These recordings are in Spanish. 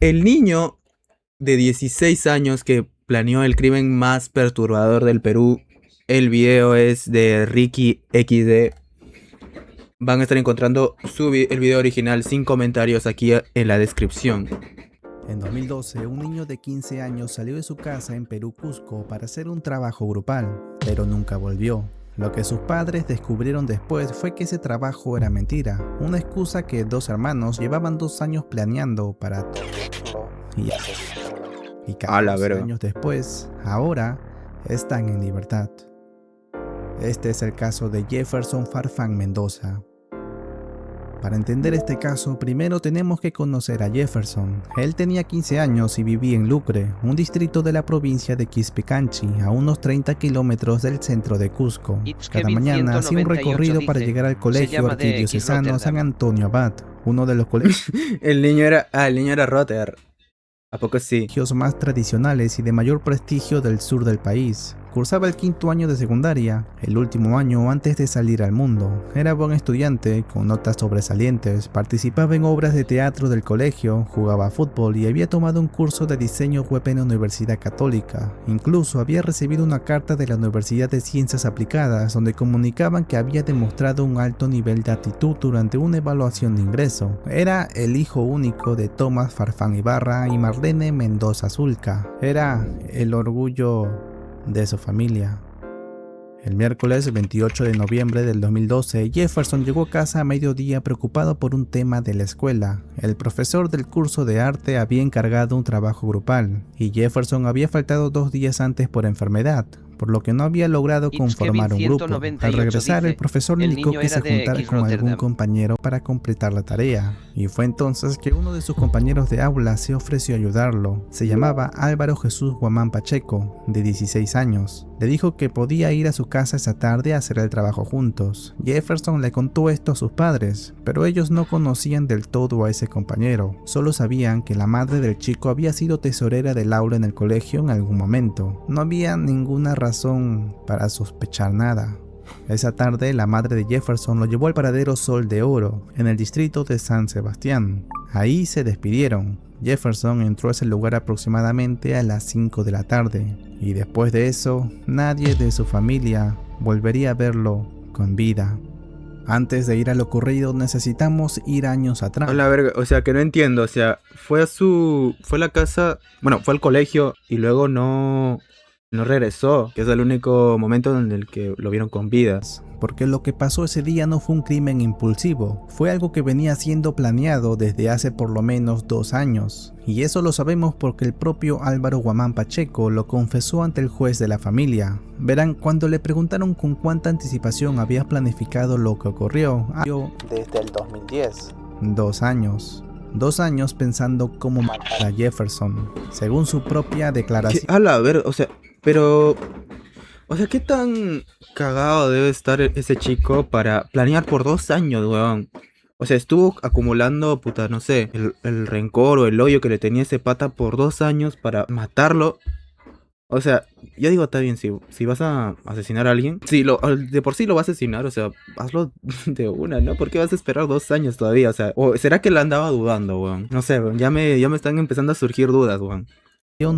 El niño de 16 años que planeó el crimen más perturbador del Perú, el video es de Ricky XD. Van a estar encontrando el video original sin comentarios aquí en la descripción. En 2012, un niño de 15 años salió de su casa en Perú, Cusco, para hacer un trabajo grupal, pero nunca volvió. Lo que sus padres descubrieron después fue que ese trabajo era mentira, una excusa que dos hermanos llevaban 2 años planeando para torturarlo y asesinarlo. Y 14 años después, ahora, están en libertad. Este es el caso de Jefferson Farfán Mendoza. Para entender este caso, primero tenemos que conocer a Jefferson. Él tenía 15 años y vivía en Lucre, un distrito de la provincia de Quispecanchi, a unos 30 kilómetros del centro de Cusco. Cada mañana hacía un recorrido para llegar al colegio arquidiocesano San Antonio Abad, uno de los colegios el niño era Rotter. ¿A poco sí? Más tradicionales y de mayor prestigio del sur del país. Cursaba el 5º año de secundaria, el último año antes de salir al mundo. Era buen estudiante, con notas sobresalientes, participaba en obras de teatro del colegio, jugaba fútbol y había tomado un curso de diseño web en la Universidad Católica. Incluso había recibido una carta de la Universidad de Ciencias Aplicadas donde comunicaban que había demostrado un alto nivel de aptitud durante una evaluación de ingreso. Era el hijo único de Tomás Farfán Ibarra y Marlene Mendoza Zulca. Era el orgullo de su familia. El miércoles 28 de noviembre del 2012, Jefferson llegó a casa a mediodía preocupado por un tema de la escuela. El profesor del curso de arte había encargado un trabajo grupal, y Jefferson había faltado 2 días antes por enfermedad, por lo que no había logrado conformar un grupo. Al regresar, el profesor le indicó que se juntara con algún compañero para completar la tarea, y fue entonces que uno de sus compañeros de aula se ofreció a ayudarlo. Se llamaba Álvaro Jesús Guamán Pacheco, de 16 años. Le dijo que podía ir a su casa esa tarde a hacer el trabajo juntos. Jefferson le contó esto a sus padres, pero ellos no conocían del todo a ese compañero. Solo sabían que la madre del chico había sido tesorera del aula en el colegio en algún momento. No había ninguna razón para sospechar nada. Esa tarde, la madre de Jefferson lo llevó al paradero Sol de Oro, en el distrito de San Sebastián. Ahí se despidieron. Jefferson entró a ese lugar aproximadamente a las 5 de la tarde, y después de eso, nadie de su familia volvería a verlo con vida. Antes de ir a lo ocurrido, necesitamos ir años atrás. A la verga, o sea, que no entiendo, o sea, fue a la casa, bueno, fue al colegio y luego no regresó, que es el único momento en el que lo vieron con vidas. Porque lo que pasó ese día no fue un crimen impulsivo, fue algo que venía siendo planeado desde hace por lo menos 2 años. Y eso lo sabemos porque el propio Álvaro Guamán Pacheco lo confesó ante el juez de la familia. Verán, cuando le preguntaron con cuánta anticipación había planificado lo que ocurrió, desde el 2010. 2 años. 2 años pensando cómo matar a Jefferson, según su propia declaración. A la verga, o sea, pero... O sea, ¿qué tan cagado debe estar ese chico para planear por 2 años, weón? O sea, estuvo acumulando, puta, no sé, el rencor o el odio que le tenía ese pata por 2 años para matarlo. O sea, yo digo, está bien, si vas a asesinar a alguien, si de por sí lo vas a asesinar, o sea, hazlo de una, ¿no? ¿Por qué vas a esperar 2 años todavía? O sea, ¿o será que la andaba dudando, weón? No sé, weón, ya me están empezando a surgir dudas, weón.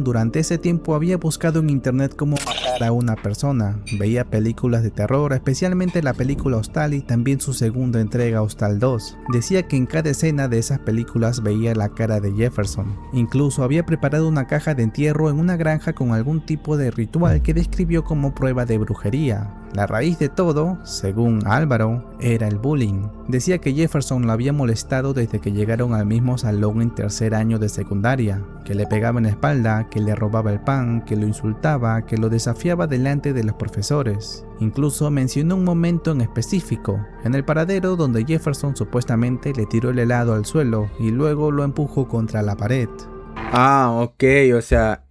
Durante ese tiempo había buscado en internet cómo matar a una persona, veía películas de terror, especialmente la película Hostal y también su segunda entrega Hostal 2. Decía que en cada escena de esas películas veía la cara de Jefferson. Incluso había preparado una caja de entierro en una granja con algún tipo de ritual que describió como prueba de brujería. La raíz de todo, según Álvaro, era el bullying. Decía que Jefferson lo había molestado desde que llegaron al mismo salón en 3er año de secundaria, que le pegaba en la espalda, que le robaba el pan, que lo insultaba, que lo desafiaba delante de los profesores. Incluso mencionó un momento en específico, en el paradero donde Jefferson supuestamente le tiró el helado al suelo y luego lo empujó contra la pared. Ah, ok, o sea,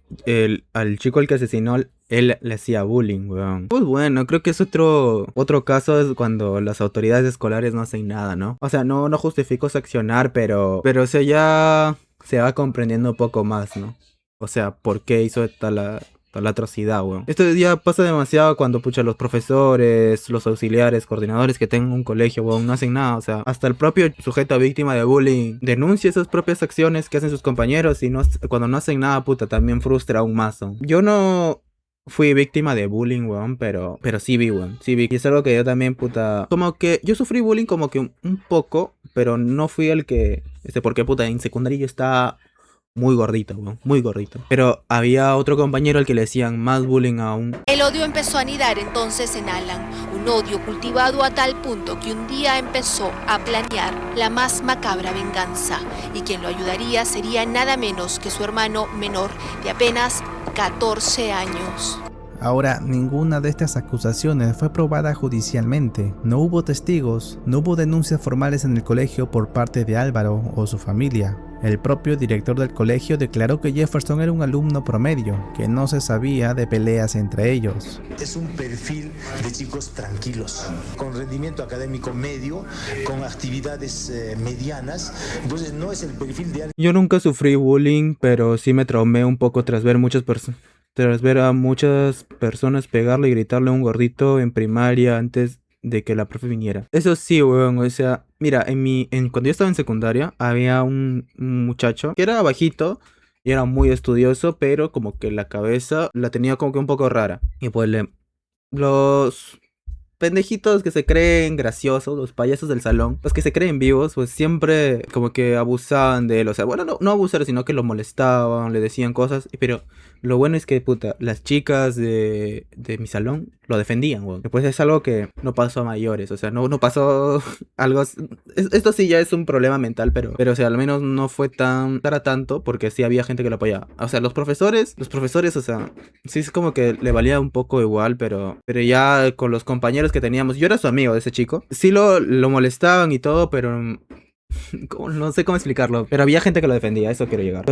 al chico al que asesinó, él le hacía bullying, weón. Pues bueno, creo que es otro caso es cuando las autoridades escolares no hacen nada, ¿no? O sea, no justifico su accionar, pero o sea, ya se va comprendiendo un poco más, ¿no? O sea, ¿por qué hizo la atrocidad, weón. Esto ya pasa demasiado cuando, pucha, los profesores, los auxiliares, coordinadores que tengan un colegio, weón, no hacen nada. O sea, hasta el propio sujeto víctima de bullying denuncia esas propias acciones que hacen sus compañeros y no, cuando no hacen nada, puta, también frustra aún más, ¿no? Yo no fui víctima de bullying, weón, pero sí vi, weón, sí vi. Y es algo que yo también, puta, como que yo sufrí bullying como que un poco, pero no fui el que, porque, puta, en secundaria yo estaba muy gordito, weón, muy gordito. Pero había otro compañero al que le hacían más bullying aún. El odio empezó a anidar entonces en Alan, un odio cultivado a tal punto que un día empezó a planear la más macabra venganza, y quien lo ayudaría sería nada menos que su hermano menor de apenas 14 años. Ahora, ninguna de estas acusaciones fue probada judicialmente. No hubo testigos, no hubo denuncias formales en el colegio por parte de Álvaro o su familia. El propio director del colegio declaró que Jefferson era un alumno promedio, que no se sabía de peleas entre ellos. Es un perfil de chicos tranquilos, con rendimiento académico medio, con actividades medianas. Entonces no es el perfil de alguien. Yo nunca sufrí bullying, pero sí me traumé un poco tras ver a muchas personas pegarle y gritarle a un gordito en primaria antes de que la profe viniera. Eso sí, weón, o sea, mira, cuando yo estaba en secundaria, había un muchacho que era bajito y era muy estudioso, pero como que la cabeza la tenía como que un poco rara. Y pues los pendejitos que se creen graciosos, los payasos del salón, los que se creen vivos, pues siempre como que abusaban de él. O sea, bueno, no abusar, sino que lo molestaban, le decían cosas. Pero lo bueno es que, puta, las chicas de mi salón lo defendían, weón. Después es algo que no pasó a mayores, o sea, no pasó algo. Esto sí ya es un problema mental, pero o sea, al menos no fue para tanto, porque sí había gente que lo apoyaba. O sea, los profesores, o sea, sí es como que le valía un poco igual, pero ya con los compañeros que teníamos, yo era su amigo de ese chico, sí lo molestaban y todo, pero no sé cómo explicarlo, pero había gente que lo defendía, a eso quiero llegar.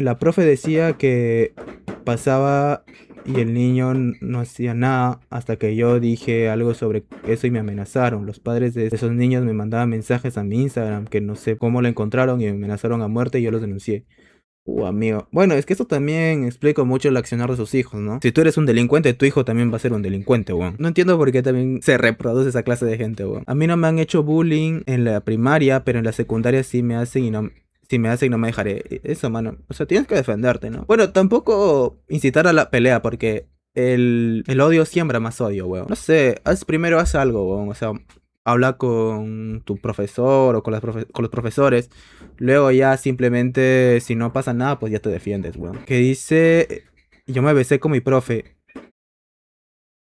La profe decía que pasaba y el niño no hacía nada hasta que yo dije algo sobre eso y me amenazaron. Los padres de esos niños me mandaban mensajes a mi Instagram que no sé cómo lo encontraron y me amenazaron a muerte y yo los denuncié. Amigo. Bueno, es que eso también explica mucho el accionar de sus hijos, ¿no? Si tú eres un delincuente, tu hijo también va a ser un delincuente, weón. No entiendo por qué también se reproduce esa clase de gente, weón. A mí no me han hecho bullying en la primaria, pero en la secundaria sí me hacen y no... Si me hacen, no me dejaré. Eso, mano. O sea, tienes que defenderte, ¿no? Bueno, tampoco incitar a la pelea, porque el odio siembra más odio, weón. No sé, primero haz algo, weón. O sea, habla con tu profesor o con los profesores. Luego ya simplemente, si no pasa nada, pues ya te defiendes, weón. Que dice, yo me besé con mi profe.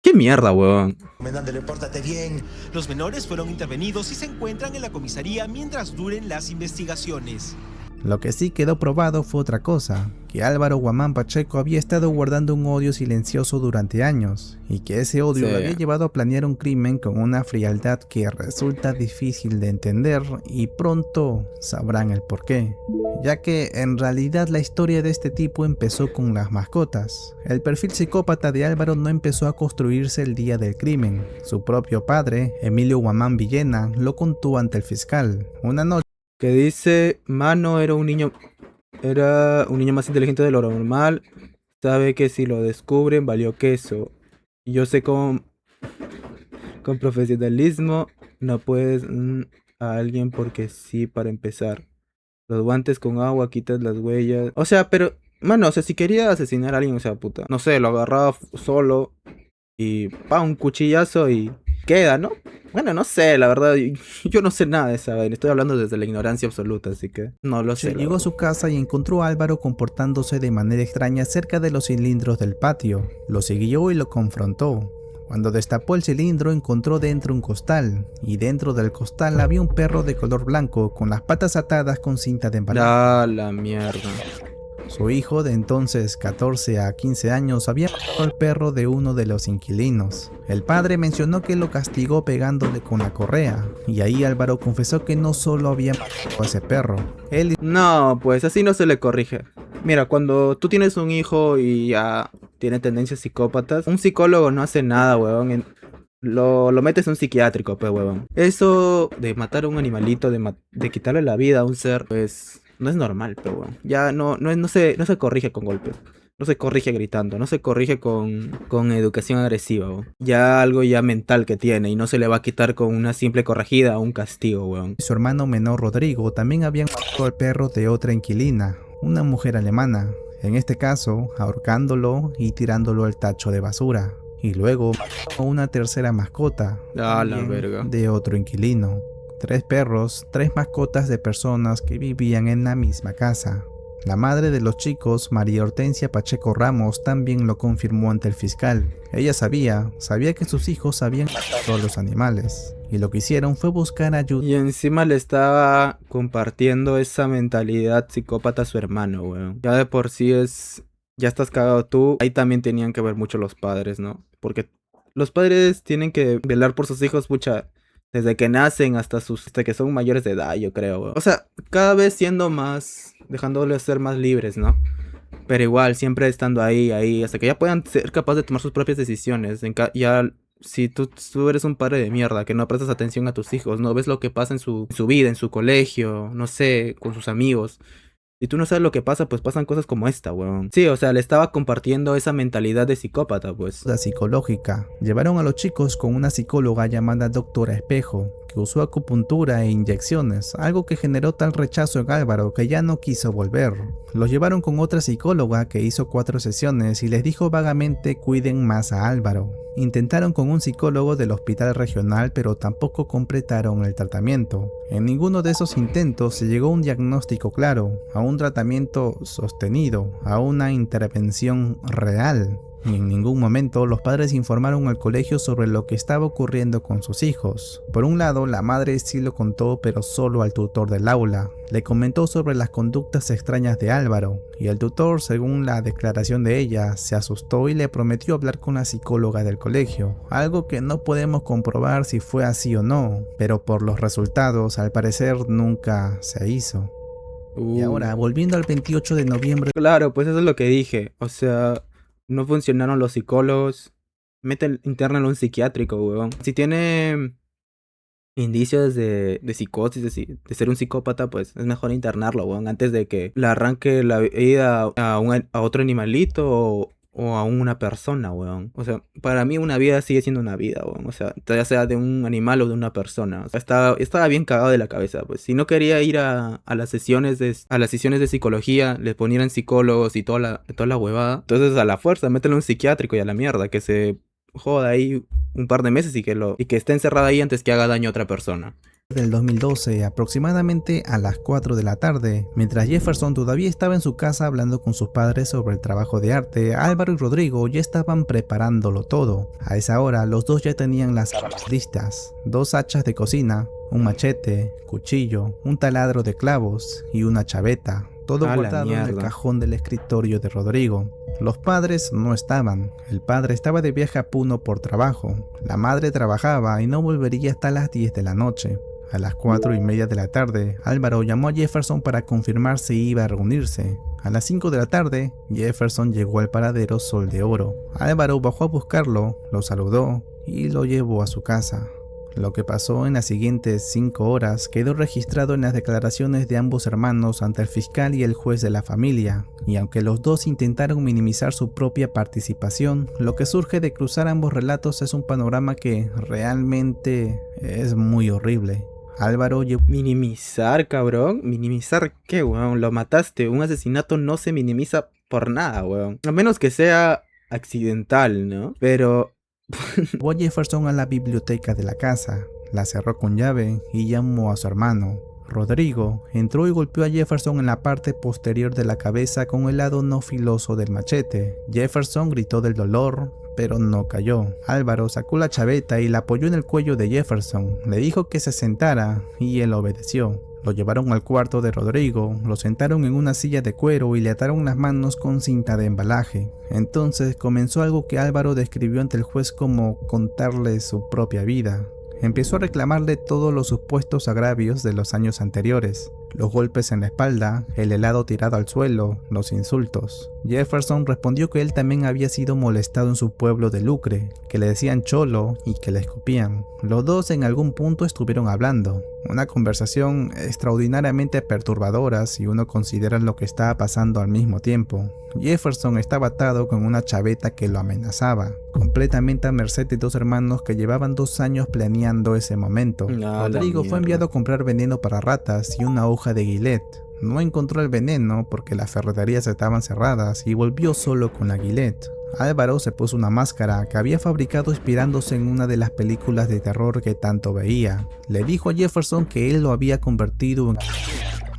¿Qué mierda, weón? Comendándole, pórtate bien. Los menores fueron intervenidos y se encuentran en la comisaría mientras duren las investigaciones. Lo que sí quedó probado fue otra cosa, que Álvaro Guamán Pacheco había estado guardando un odio silencioso durante años, y que ese odio lo había llevado a planear un crimen con una frialdad que resulta difícil de entender, y pronto sabrán el porqué. Ya que en realidad la historia de este tipo empezó con las mascotas. El perfil psicópata de Álvaro no empezó a construirse el día del crimen. Su propio padre, Emilio Guamán Villena, lo contó ante el fiscal. Una noche que dice, Mano era un niño más inteligente de lo normal, sabe que si lo descubren valió queso. Yo sé con profesionalismo no puedes a alguien porque sí, para empezar. Los guantes con agua, quitas las huellas. O sea, pero, mano, o sea, si quería asesinar a alguien, o sea, puta, no sé, lo agarraba solo y un cuchillazo y queda, ¿no? Bueno, no sé, la verdad, yo no sé nada de esa vaina. Estoy hablando desde la ignorancia absoluta, así que no lo sé. Llegó a su casa y encontró a Álvaro comportándose de manera extraña cerca de los cilindros del patio. Lo siguió y lo confrontó. Cuando destapó el cilindro encontró dentro un costal, y dentro del costal había un perro de color blanco con las patas atadas con cinta de embalaje. ¡Ah, la mierda! Su hijo, de entonces 14 a 15 años, había matado al perro de uno de los inquilinos. El padre mencionó que lo castigó pegándole con la correa, y ahí Álvaro confesó que no solo había matado a ese perro. No, pues así no se le corrige. Mira, cuando tú tienes un hijo y ya tiene tendencias psicópatas, un psicólogo no hace nada, huevón. Lo metes en un psiquiátrico, pues, huevón. Eso de matar a un animalito, de quitarle la vida a un ser, pues no es normal, pero bueno. Ya no se corrige con golpes. No se corrige gritando, no se corrige con educación agresiva, weón. Ya algo ya mental que tiene y no se le va a quitar con una simple corregida o un castigo, weón. Su hermano menor Rodrigo también habían matado al perro de otra inquilina, una mujer alemana, en este caso ahorcándolo y tirándolo al tacho de basura. Y luego mató a una tercera mascota, Ah, la también verga. de otro inquilino. 3 perros, 3 mascotas de personas que vivían en la misma casa. La madre de los chicos, María Hortensia Pacheco Ramos, también lo confirmó ante el fiscal. Ella sabía que sus hijos habían matado a los animales, y lo que hicieron fue buscar ayuda. Y encima le estaba compartiendo esa mentalidad psicópata a su hermano, weón. Ya de por sí ya estás cagado tú. Ahí también tenían que ver mucho los padres, ¿no? Porque los padres tienen que velar por sus hijos, pucha, desde que nacen hasta que son mayores de edad, yo creo, weón. O sea, cada vez siendo más, dejándoles ser más libres, ¿no? Pero igual, siempre estando ahí, hasta que ya puedan ser capaces de tomar sus propias decisiones. Ya, si tú eres un padre de mierda, que no prestas atención a tus hijos, no ves lo que pasa en su vida, en su colegio, no sé, con sus amigos. Si tú no sabes lo que pasa, pues pasan cosas como esta, weón. Sí, o sea, le estaba compartiendo esa mentalidad de psicópata, pues. Psicológica. Llevaron a los chicos con una psicóloga llamada Doctora Espejo, que usó acupuntura e inyecciones, algo que generó tal rechazo en Álvaro que ya no quiso volver. Los llevaron con otra psicóloga que hizo 4 sesiones y les dijo vagamente cuiden más a Álvaro. Intentaron con un psicólogo del hospital regional, pero tampoco completaron el tratamiento. En ninguno de esos intentos se llegó a un diagnóstico claro, a un tratamiento sostenido, a una intervención real. Y en ningún momento los padres informaron al colegio sobre lo que estaba ocurriendo con sus hijos. Por un lado, la madre sí lo contó, pero solo al tutor del aula. Le comentó sobre las conductas extrañas de Álvaro, y el tutor, según la declaración de ella, se asustó y le prometió hablar con la psicóloga del colegio, algo que no podemos comprobar si fue así o no, pero por los resultados, al parecer, nunca se hizo. Y ahora, volviendo al 28 de noviembre... Claro, pues eso es lo que dije, o sea... No funcionaron los psicólogos. Internalo en un psiquiátrico, weón. Si tiene indicios de psicosis, de ser un psicópata, pues es mejor internarlo, weón. Antes de que le arranque la vida a otro animalito o a una persona, weón. O sea, para mí una vida sigue siendo una vida, weón. O sea, ya sea de un animal o de una persona. O sea, estaba bien cagado de la cabeza, pues. Si no quería ir a las sesiones de psicología, le ponieran psicólogos y toda la huevada. Entonces a la fuerza, mételo en un psiquiátrico y a la mierda, que se joda ahí un par de meses y que esté encerrada ahí antes que haga daño a otra persona. Del 2012, aproximadamente a las 4 de la tarde, mientras Jefferson todavía estaba en su casa hablando con sus padres sobre el trabajo de arte, Álvaro y Rodrigo ya estaban preparándolo todo. A esa hora, los dos ya tenían las armas listas: 2 hachas de cocina, un machete, cuchillo, un taladro de clavos y una chaveta, todo guardado en el cajón del escritorio de Rodrigo. Los padres no estaban. El padre estaba de viaje a Puno por trabajo. La madre trabajaba y no volvería hasta las 10 de la noche. A las 4:30 de la tarde, Álvaro llamó a Jefferson para confirmar si iba a reunirse. A las 5 de la tarde, Jefferson llegó al paradero Sol de Oro. Álvaro bajó a buscarlo, lo saludó y lo llevó a su casa. Lo que pasó en las siguientes 5 horas quedó registrado en las declaraciones de ambos hermanos ante el fiscal y el juez de la familia, y aunque los dos intentaron minimizar su propia participación, lo que surge de cruzar ambos relatos es un panorama que realmente es muy horrible. Álvaro Minimizar, cabrón. ¿Minimizar qué, weón? Lo mataste. Un asesinato no se minimiza por nada, weón. A menos que sea accidental, ¿no? Pero... Llevó a Jefferson a la biblioteca de la casa, la cerró con llave y llamó a su hermano. Rodrigo entró y golpeó a Jefferson en la parte posterior de la cabeza con el lado no filoso del machete. Jefferson gritó del dolor, pero no cayó. Álvaro sacó la chaveta y la apoyó en el cuello de Jefferson. Le dijo que se sentara y él obedeció. Lo llevaron al cuarto de Rodrigo, lo sentaron en una silla de cuero y le ataron las manos con cinta de embalaje. Entonces comenzó algo que Álvaro describió ante el juez como contarle su propia vida. Empezó a reclamarle todos los supuestos agravios de los años anteriores: los golpes en la espalda, el helado tirado al suelo, los insultos. Jefferson respondió que él también había sido molestado en su pueblo de Lucre, que le decían cholo y que le escupían. Los dos en algún punto estuvieron hablando. Una conversación extraordinariamente perturbadora si uno considera lo que estaba pasando al mismo tiempo. Jefferson estaba atado con una chaveta que lo amenazaba, completamente a merced de dos hermanos que llevaban 2 años planeando ese momento. Rodrigo fue enviado a comprar veneno para ratas y una hoja de Gilet. No encontró el veneno porque las ferreterías estaban cerradas y volvió solo con la Gilet. Álvaro se puso una máscara que había fabricado inspirándose en una de las películas de terror que tanto veía. Le dijo a Jefferson que él lo había convertido en...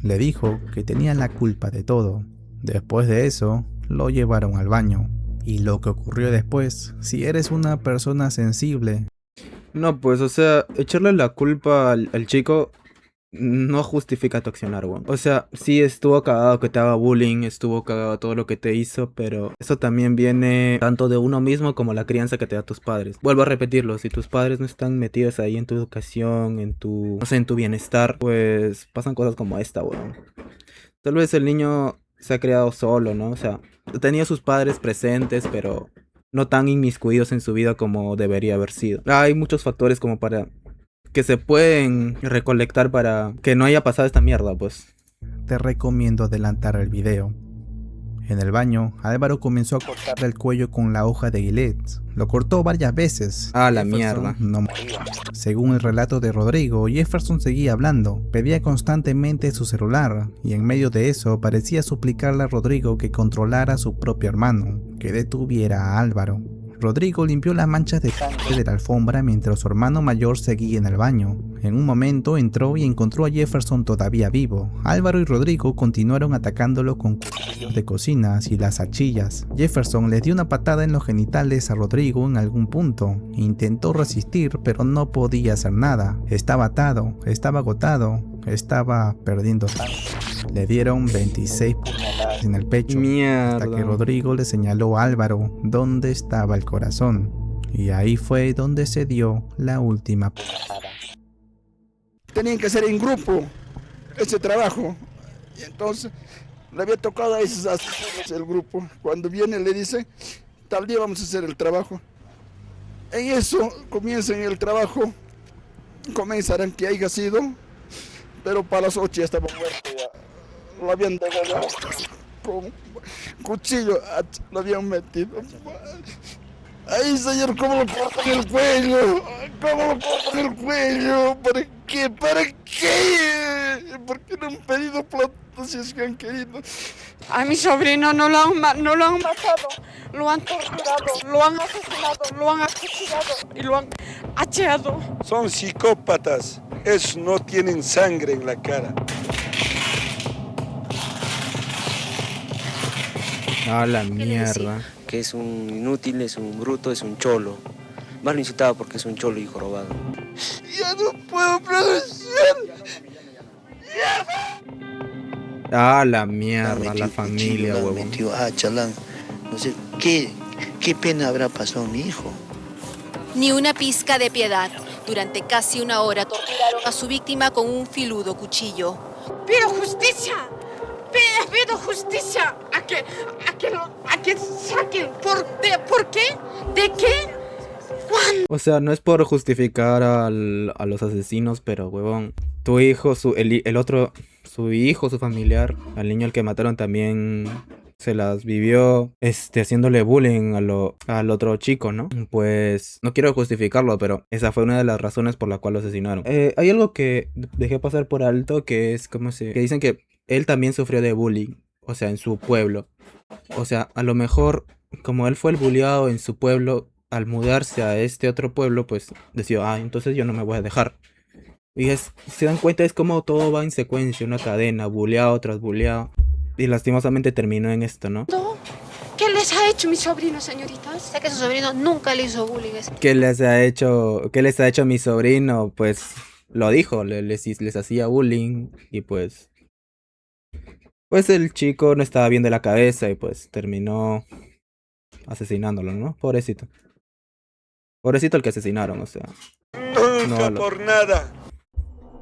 Le dijo que tenía la culpa de todo. Después de eso, lo llevaron al baño. Y lo que ocurrió después, si eres una persona sensible... No, pues, o sea, echarle la culpa al chico no justifica tu accionar, weón. O sea, sí estuvo cagado que te haga bullying, estuvo cagado todo lo que te hizo, pero eso también viene tanto de uno mismo como la crianza que te da tus padres. Vuelvo a repetirlo, si tus padres no están metidos ahí en tu educación, en tu, no sé, en tu bienestar, pues pasan cosas como esta, weón. Tal vez el niño se ha criado solo, ¿no? O sea, tenía sus padres presentes, pero no tan inmiscuidos en su vida como debería haber sido. Hay muchos factores como para que se pueden recolectar para que no haya pasado esta mierda, pues. Te recomiendo adelantar el video. En el baño, Álvaro comenzó a cortarle el cuello con la hoja de Gilet. Lo cortó varias veces. Ah, la mierda. No moría. Según el relato de Rodrigo, Jefferson seguía hablando, pedía constantemente su celular, y en medio de eso parecía suplicarle a Rodrigo que controlara a su propio hermano, que detuviera a Álvaro. Rodrigo limpió las manchas de sangre de la alfombra mientras su hermano mayor seguía en el baño. En un momento entró y encontró a Jefferson todavía vivo. Álvaro y Rodrigo continuaron atacándolo con cuchillos de cocina y las hachillas. Jefferson les dio una patada en los genitales a Rodrigo en algún punto. Intentó resistir, pero no podía hacer nada. Estaba atado, estaba agotado, estaba perdiendo sangre. Le dieron 26 puñaladas en el pecho. Mierda. Hasta que Rodrigo le señaló a Álvaro dónde estaba el corazón. Y ahí fue donde se dio la última puñalada. Tenían que hacer en grupo ese trabajo. Y entonces le había tocado a esos asesinos el grupo. Cuando viene le dice, tal día vamos a hacer el trabajo. En eso comienzan el trabajo. Comenzarán que haya sido, pero para las 8 ya estaba muerto. Lo habían degollado con cuchillo, lo habían metido. Ay, señor, ¿cómo lo cortan el cuello? ¿Cómo lo cortan el cuello? ¿Para qué? ¿Para qué? ¿Por qué no han pedido plata si es que han querido? A mi sobrino no lo han matado, lo han torturado, lo han asesinado, lo han acuchillado y lo han hacheado. Son psicópatas, esos no tienen sangre en la cara. Ah, la mierda. Que es un inútil, es un bruto, es un cholo. Más lo incitaba porque es un cholo hijo robado. Ya no puedo producir. Ah, la mierda, la familia, huevón. Chalán. No sé, ¿qué pena habrá pasado mi hijo? Ni una pizca de piedad. Durante casi una hora torturaron a su víctima con un filudo cuchillo. ¡Pido justicia! ¡Pido justicia! ¡A que saquen! ¿Por qué? ¿De qué? ¿Cuándo? O sea, no es por justificar a los asesinos, pero, huevón, tu hijo, su hijo, su familiar, al niño al que mataron también se las vivió haciéndole bullying al otro chico, ¿no? Pues no quiero justificarlo, pero esa fue una de las razones por la cual lo asesinaron. Hay algo que dejé pasar por alto, que es que dicen que él también sufrió de bullying, o sea, en su pueblo. O sea, a lo mejor, como él fue el bulleado en su pueblo, al mudarse a este otro pueblo, pues decía, entonces yo no me voy a dejar. Y se dan cuenta, es como todo va en secuencia, una cadena, bulleado tras bulleado. Y lastimosamente terminó en esto, ¿no? ¿Qué les ha hecho mi sobrino, señoritas? Sé que su sobrino nunca le hizo bullying. ¿Qué les ha hecho a mi sobrino? Pues lo dijo, les hacía bullying y pues el chico no estaba bien de la cabeza y pues terminó asesinándolo, ¿no? Pobrecito. Pobrecito el que asesinaron, o sea. Nunca por nada.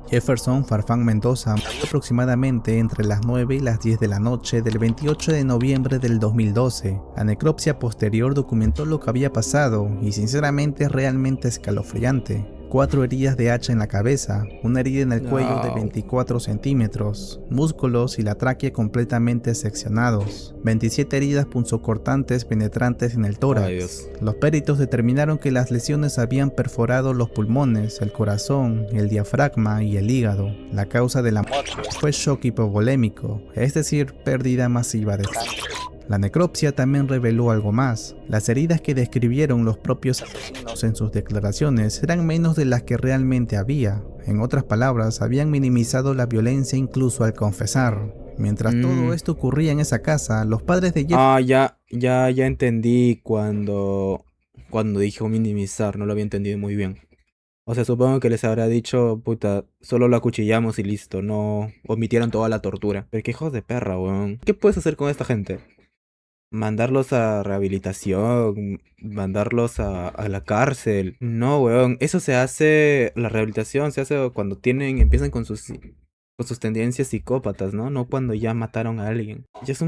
Jefferson Farfán Mendoza murió aproximadamente entre las 9 y las 10 de la noche del 28 de noviembre del 2012. La necropsia posterior documentó lo que había pasado y sinceramente es realmente escalofriante. 4 heridas de hacha en la cabeza, una herida en el cuello de 24 centímetros, músculos y la tráquea completamente seccionados, 27 heridas punzocortantes penetrantes en el tórax. Los peritos determinaron que las lesiones habían perforado los pulmones, el corazón, el diafragma y el hígado. La causa de la muerte fue shock hipovolémico, es decir, pérdida masiva de sangre. La necropsia también reveló algo más. Las heridas que describieron los propios asesinos en sus declaraciones eran menos de las que realmente había. En otras palabras, habían minimizado la violencia incluso al confesar. Mientras todo esto ocurría en esa casa, los padres de Jefferson... Ya entendí cuando dijo minimizar, no lo había entendido muy bien. O sea, supongo que les habrá dicho, puta, solo lo acuchillamos y listo, no omitieron toda la tortura. Pero qué hijos de perra, weón. ¿Qué puedes hacer con esta gente? Mandarlos a rehabilitación, mandarlos a la cárcel. No, weón, eso se hace, la rehabilitación se hace cuando empiezan con sus tendencias psicópatas, ¿no? No cuando ya mataron a alguien. Ya es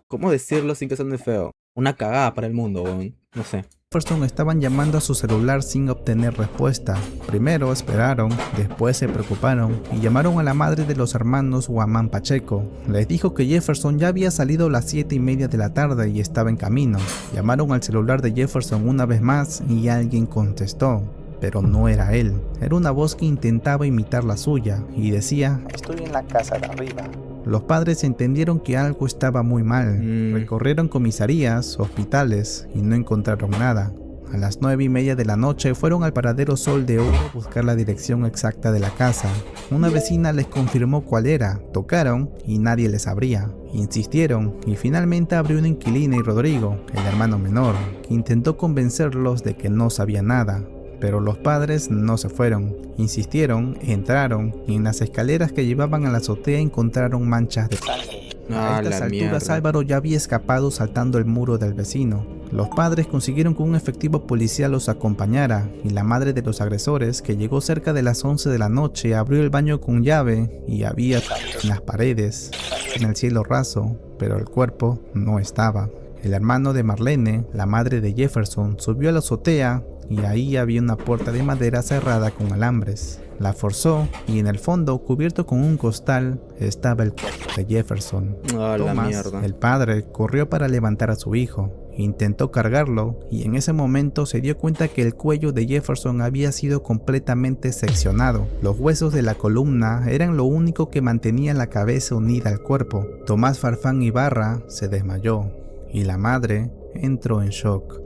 ¿cómo decirlo sin que suene feo? Una cagada para el mundo, weón. No sé. Jefferson estaban llamando a su celular sin obtener respuesta. Primero esperaron, después se preocuparon y llamaron a la madre de los hermanos Guamán Pacheco. Les dijo que Jefferson ya había salido a las 7:30 de la tarde y estaba en camino. Llamaron al celular de Jefferson una vez más y alguien contestó. Pero no era él. Era una voz que intentaba imitar la suya y decía: "Estoy en la casa de arriba". Los padres entendieron que algo estaba muy mal. Recorrieron comisarías, hospitales y no encontraron nada. A las 9:30 de la noche fueron al paradero Sol de Oro a buscar la dirección exacta de la casa. Una vecina les confirmó cuál era. Tocaron y nadie les abría. Insistieron y finalmente abrió una inquilina y Rodrigo, el hermano menor, que intentó convencerlos de que no sabía nada. Pero los padres no se fueron. Insistieron, entraron y en las escaleras que llevaban a la azotea encontraron manchas de sangre. A estas alturas Álvaro ya había escapado saltando el muro del vecino. Los padres consiguieron que un efectivo policial los acompañara y la madre de los agresores, que llegó cerca de las 11 de la noche, abrió el baño con llave y había sangre en las paredes, en el cielo raso, pero el cuerpo no estaba. El hermano de Marlene, la madre de Jefferson, subió a la azotea y ahí había una puerta de madera cerrada con alambres. La forzó y en el fondo, cubierto con un costal, estaba el cuerpo de Jefferson. Thomas, el padre, corrió para levantar a su hijo. Intentó cargarlo y en ese momento se dio cuenta que el cuello de Jefferson había sido completamente seccionado. Los huesos de la columna eran lo único que mantenía la cabeza unida al cuerpo. Tomás Farfán Ibarra se desmayó y la madre entró en shock.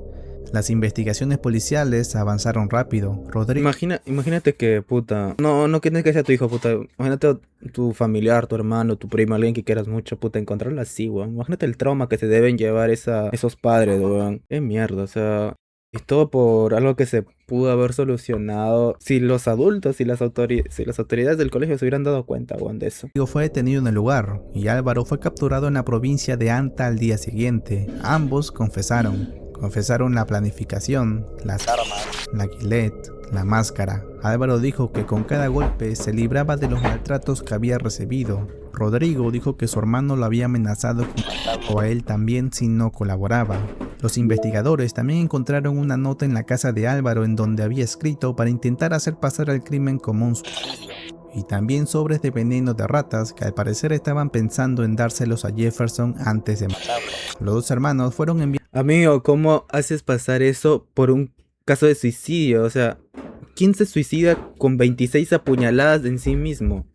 Las investigaciones policiales avanzaron rápido. Rodrigo... Imagínate que, puta... No tienes que ser tu hijo, puta. Imagínate tu familiar, tu hermano, tu primo, alguien que quieras mucho, puta, encontrarlo así, weón. Imagínate el trauma que se deben llevar esos padres, weón. Qué mierda, o sea... Y todo por algo que se pudo haber solucionado si los adultos y las autoridades del colegio se hubieran dado cuenta, weón, de eso. Fue detenido en el lugar y Álvaro fue capturado en la provincia de Anta al día siguiente. Ambos confesaron la planificación, las armas, la gilet, la máscara. Álvaro dijo que con cada golpe se libraba de los maltratos que había recibido. Rodrigo dijo que su hermano lo había amenazado con matarlo a él también si no colaboraba. Los investigadores también encontraron una nota en la casa de Álvaro en donde había escrito para intentar hacer pasar el crimen como un suicidio. Y también sobres de veneno de ratas que al parecer estaban pensando en dárselos a Jefferson antes de matarlo. Los dos hermanos fueron enviados... Amigo, ¿cómo haces pasar eso por un caso de suicidio? O sea, ¿quién se suicida con 26 apuñaladas en sí mismo?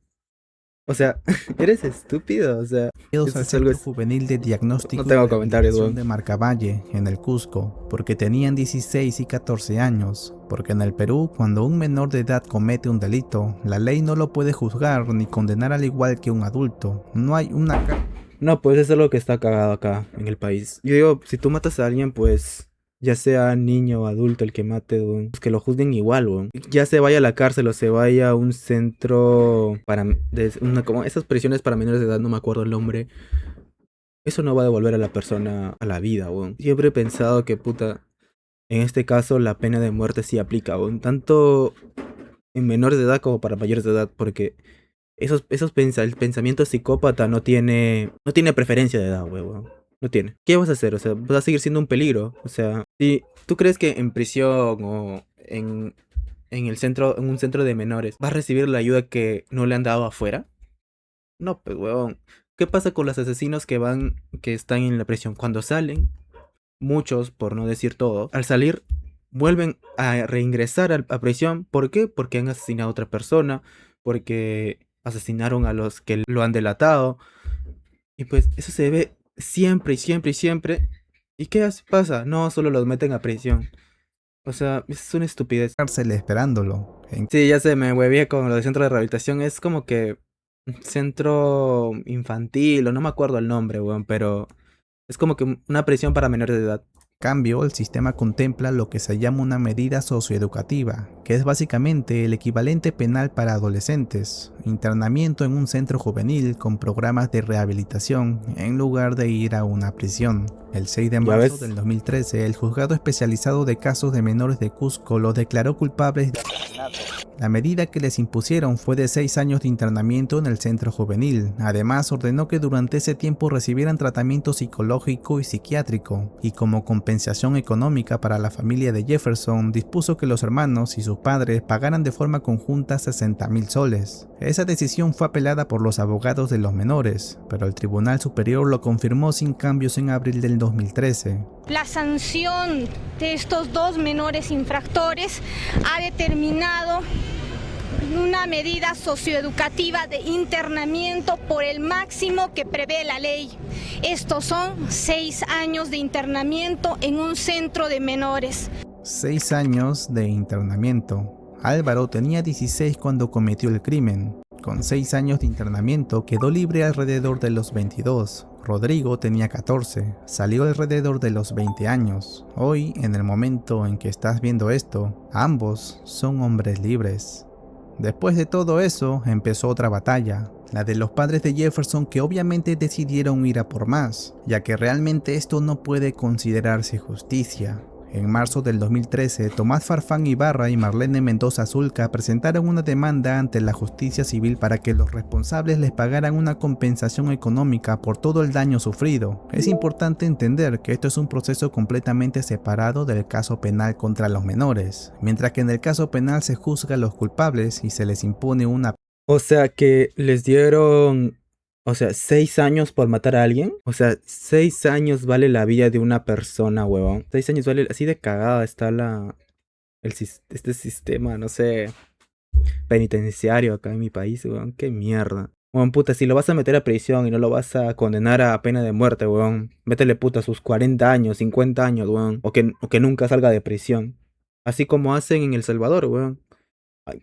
O sea, ¿eres estúpido? O sea, al Centro Juvenil de Diagnóstico de Marcavalle, en el Cusco, porque tenían 16 y 14 años. Porque en el Perú, cuando un menor de edad comete un delito, la ley no lo puede juzgar ni condenar al igual que un adulto. No hay una... No, pues eso es lo que está cagado acá en el país. Yo digo, si tú matas a alguien, pues... ya sea niño o adulto el que mate, pues que lo juzguen igual, weón. Ya se vaya a la cárcel o se vaya a un centro como esas prisiones para menores de edad, no me acuerdo el nombre. Eso no va a devolver a la persona a la vida, weón. Siempre he pensado que, puta, en este caso la pena de muerte sí aplica, weón. Tanto en menores de edad como para mayores de edad, porque el pensamiento psicópata no tiene preferencia de edad, weón. No tiene. ¿Qué vas a hacer? O sea, vas a seguir siendo un peligro. O sea, si tú crees que en prisión o en en un centro de menores, va a recibir la ayuda que no le han dado afuera? No, pues huevón. ¿Qué pasa con los asesinos que están en la prisión? Cuando salen, muchos, por no decir todos, al salir vuelven a reingresar a prisión. ¿Por qué? Porque han asesinado a otra persona, porque asesinaron a los que lo han delatado. Y pues eso se ve siempre y siempre y siempre. ¿Y qué pasa? No, solo los meten a prisión. O sea, es una estupidez. Cárcel esperándolo. Sí, ya se me huevé con lo de centro de rehabilitación. Es como que un centro infantil, o no me acuerdo el nombre, weón, pero es como que una prisión para menores de edad. Cambio, el sistema contempla lo que se llama una medida socioeducativa, que es básicamente el equivalente penal para adolescentes, internamiento en un centro juvenil con programas de rehabilitación en lugar de ir a una prisión. El 6 de marzo del 2013, el juzgado especializado de casos de menores de Cusco los declaró culpables de asesinato. La medida que les impusieron fue de 6 años de internamiento en el centro juvenil. Además, ordenó que durante ese tiempo recibieran tratamiento psicológico y psiquiátrico, y como compensación económica para la familia de Jefferson, dispuso que los hermanos y sus padres pagaran de forma conjunta 60.000 soles. Esa decisión fue apelada por los abogados de los menores, pero el Tribunal Superior lo confirmó sin cambios en abril del 2013. La sanción de estos dos menores infractores ha determinado una medida socioeducativa de internamiento por el máximo que prevé la ley. Estos son 6 años de internamiento en un centro de menores. 6 años de internamiento. Álvaro tenía 16 cuando cometió el crimen. Con 6 años de internamiento quedó libre alrededor de los 22. Rodrigo tenía 14, salió alrededor de los 20 años. Hoy, en el momento en que estás viendo esto, ambos son hombres libres. Después de todo eso, empezó otra batalla, la de los padres de Jefferson, que obviamente decidieron ir a por más, ya que realmente esto no puede considerarse justicia. En marzo del 2013, Tomás Farfán Ibarra y Marlene Mendoza Zulca presentaron una demanda ante la justicia civil para que los responsables les pagaran una compensación económica por todo el daño sufrido. Es importante entender que esto es un proceso completamente separado del caso penal contra los menores, mientras que en el caso penal se juzga a los culpables y se les impone una... O sea que les dieron... 6 años por matar a alguien. 6 años vale la vida de una persona, huevón. 6 años vale... Así de cagada está este sistema, no sé, penitenciario acá en mi país, huevón. Qué mierda. Huevón, puta, si lo vas a meter a prisión y no lo vas a condenar a pena de muerte, huevón, métele, puta, sus 40 años, 50 años, huevón. O que nunca salga de prisión. Así como hacen en El Salvador, huevón.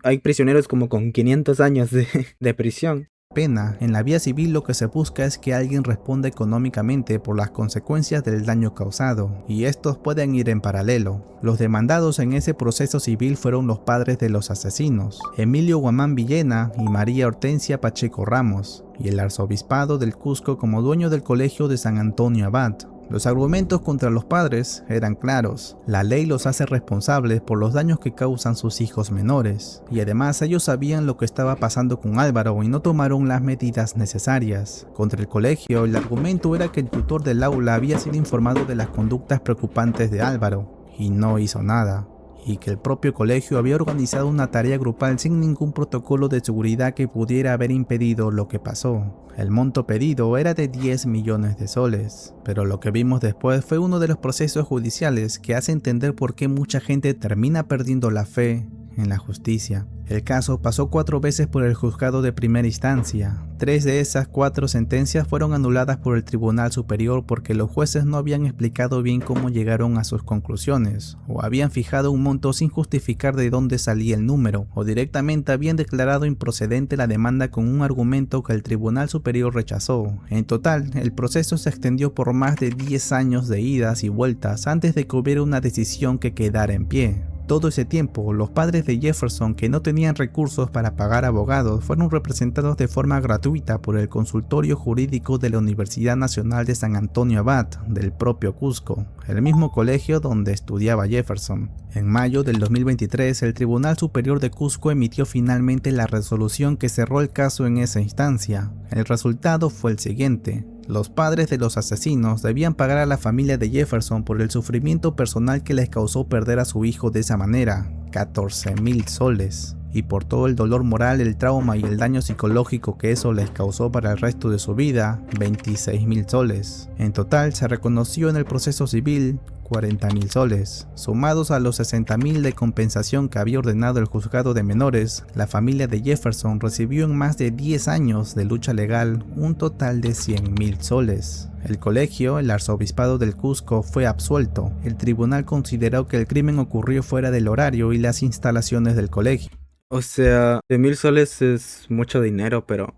Hay prisioneros como con 500 años de prisión. Pena. En la vía civil lo que se busca es que alguien responda económicamente por las consecuencias del daño causado, y estos pueden ir en paralelo. Los demandados en ese proceso civil fueron los padres de los asesinos, Emilio Guamán Villena y María Hortensia Pacheco Ramos, y el arzobispado del Cusco como dueño del colegio de San Antonio Abad. Los argumentos contra los padres eran claros. La ley los hace responsables por los daños que causan sus hijos menores, y además ellos sabían lo que estaba pasando con Álvaro y no tomaron las medidas necesarias. Contra el colegio, el argumento era que el tutor del aula había sido informado de las conductas preocupantes de Álvaro y no hizo nada, y que el propio colegio había organizado una tarea grupal sin ningún protocolo de seguridad que pudiera haber impedido lo que pasó. El monto pedido era de 10 millones de soles, pero lo que vimos después fue uno de los procesos judiciales que hace entender por qué mucha gente termina perdiendo la fe en la justicia. El caso pasó 4 veces por el juzgado de primera instancia. 3 de esas 4 sentencias fueron anuladas por el Tribunal Superior porque los jueces no habían explicado bien cómo llegaron a sus conclusiones, o habían fijado un monto sin justificar de dónde salía el número, o directamente habían declarado improcedente la demanda con un argumento que el Tribunal Superior rechazó. En total, el proceso se extendió por más de 10 años de idas y vueltas antes de que hubiera una decisión que quedara en pie. Todo ese tiempo, los padres de Jefferson, que no tenían recursos para pagar abogados, fueron representados de forma gratuita por el consultorio jurídico de la Universidad Nacional de San Antonio Abad, del propio Cusco, el mismo colegio donde estudiaba Jefferson. En mayo del 2023, el Tribunal Superior de Cusco emitió finalmente la resolución que cerró el caso en esa instancia. El resultado fue el siguiente. Los padres de los asesinos debían pagar a la familia de Jefferson por el sufrimiento personal que les causó perder a su hijo de esa manera, 14.000 soles, y por todo el dolor moral, el trauma y el daño psicológico que eso les causó para el resto de su vida, 26.000 soles. En total se reconoció en el proceso civil 40.000 soles. Sumados a los 60.000 de compensación que había ordenado el juzgado de menores, la familia de Jefferson recibió en más de 10 años de lucha legal un total de 100.000 soles. El colegio, el arzobispado del Cusco, fue absuelto. El tribunal consideró que el crimen ocurrió fuera del horario y las instalaciones del colegio. O sea, 100.000 soles es mucho dinero, pero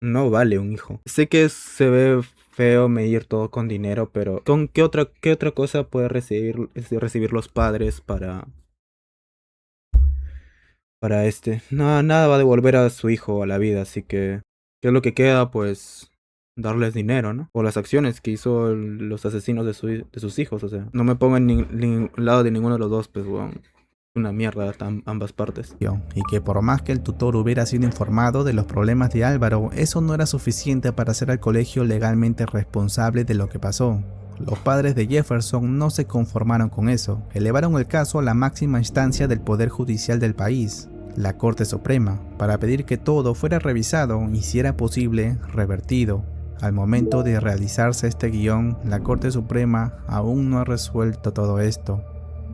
no vale un hijo. Sé que se ve feo medir todo con dinero, pero ¿con qué otra cosa puede recibir los padres para nada va a devolver a su hijo a la vida, así que ¿qué es lo que queda? Pues darles dinero, ¿no? Por las acciones que hizo los asesinos de sus hijos, o sea, no me pongo en lado de ninguno de los dos, pues weón. Una mierda ambas partes. Y que por más que el tutor hubiera sido informado de los problemas de Álvaro, eso no era suficiente para hacer al colegio legalmente responsable de lo que pasó. Los padres de Jefferson no se conformaron con eso, elevaron el caso a la máxima instancia del Poder Judicial del país, la Corte Suprema, para pedir que todo fuera revisado y, si era posible, revertido. Al momento de realizarse este guión, la Corte Suprema aún no ha resuelto todo esto.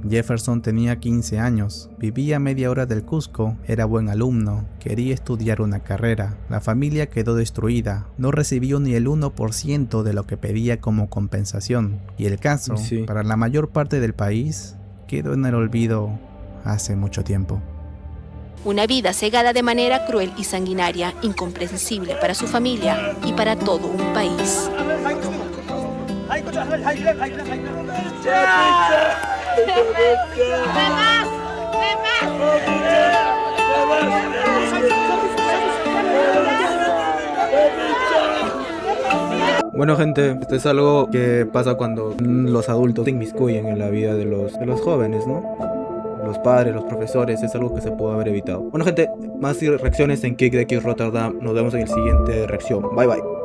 Jefferson tenía 15 años, vivía a media hora del Cusco, era buen alumno, quería estudiar una carrera. La familia quedó destruida, no recibió ni el 1% de lo que pedía como compensación. Y el caso, para la mayor parte del país, quedó en el olvido hace mucho tiempo. Una vida cegada de manera cruel y sanguinaria, incomprensible para su familia y para todo un país. Bueno, gente, esto es algo que pasa cuando los adultos se inmiscuyen en la vida de los jóvenes, ¿no? Los padres, los profesores, es algo que se pudo haber evitado. Bueno, gente, más reacciones en Kick de Kick Rotterdam. Nos vemos en el siguiente reacción. Bye bye.